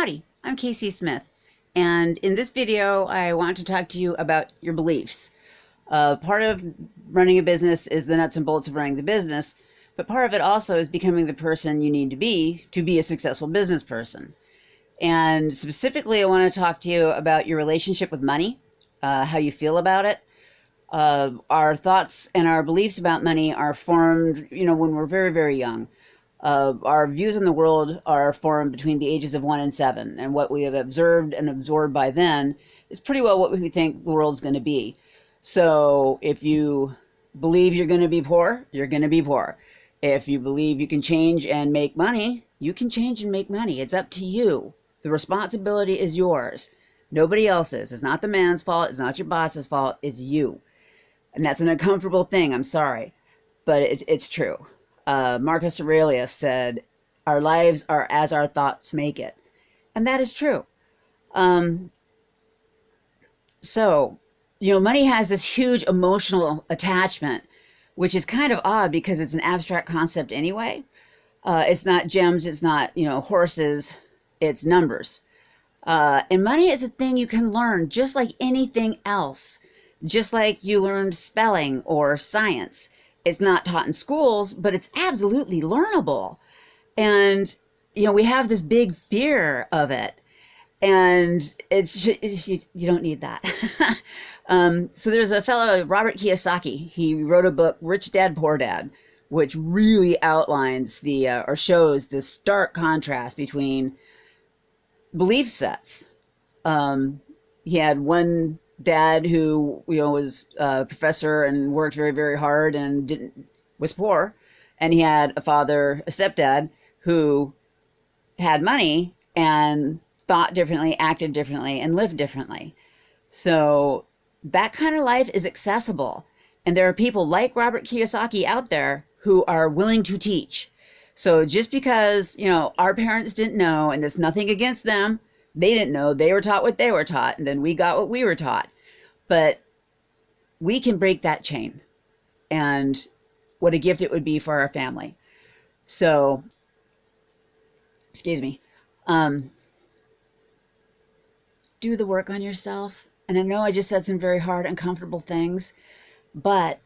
Howdy, I'm Casey Smith, and in this video I want to talk to you about your beliefs. Part of running a business is the nuts and bolts of running the business, but part of it also is becoming the person you need to be a successful business person. And specifically, I want to talk to you about your relationship with money, how you feel about it. Our thoughts and our beliefs about money are formed, when we're very, very young. Our views on the world are formed between the ages of 1 and 7, and what we have observed and absorbed by then is pretty well what we think the world's going to be. So if you believe you're going to be poor, you're going to be poor. If you believe you can change and make money, you can change and make money. It's up to you. The responsibility is yours. Nobody else's. It's not the man's fault. It's not your boss's fault. It's you. And that's an uncomfortable thing. I'm sorry, but it's true. Marcus Aurelius said, "Our lives are as our thoughts make it." And that is true. Money has this huge emotional attachment, which is kind of odd because it's an abstract concept anyway. It's not gems, it's not, horses, it's numbers. And money is a thing you can learn just like anything else, just like you learned spelling or science. It's not taught in schools, but it's absolutely learnable. And, we have this big fear of it. And you don't need that. So there's a fellow, Robert Kiyosaki. He wrote a book, Rich Dad, Poor Dad, which really outlines or shows the stark contrast between belief sets. He had one dad who was a professor and worked very, very hard and was poor, and he had a stepdad who had money and thought differently, acted differently, and lived differently. So that kind of life is accessible, and there are people like Robert Kiyosaki out there who are willing to teach. So just because our parents didn't know, and there's nothing against them, they didn't know, they were taught what they were taught, and then we got what we were taught. But we can break that chain, and what a gift it would be for our family. So, excuse me, do the work on yourself. And I know I just said some very hard, uncomfortable things, but,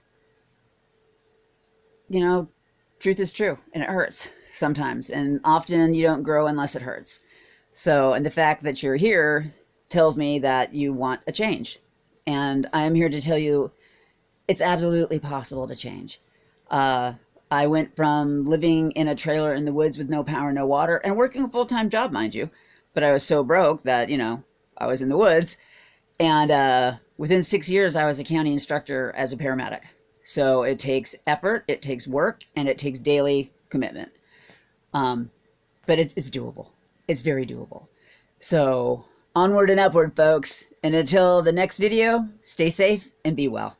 truth is true, and it hurts sometimes. And often you don't grow unless it hurts. So, and the fact that you're here tells me that you want a change. And I'm here to tell you it's absolutely possible to change. I went from living in a trailer in the woods with no power, no water, and working a full-time job, mind you. But I was so broke that, I was in the woods. And within 6 years, I was a county instructor as a paramedic. So it takes effort, it takes work, and it takes daily commitment. But it's doable. It's very doable. So onward and upward, folks. And until the next video, stay safe and be well.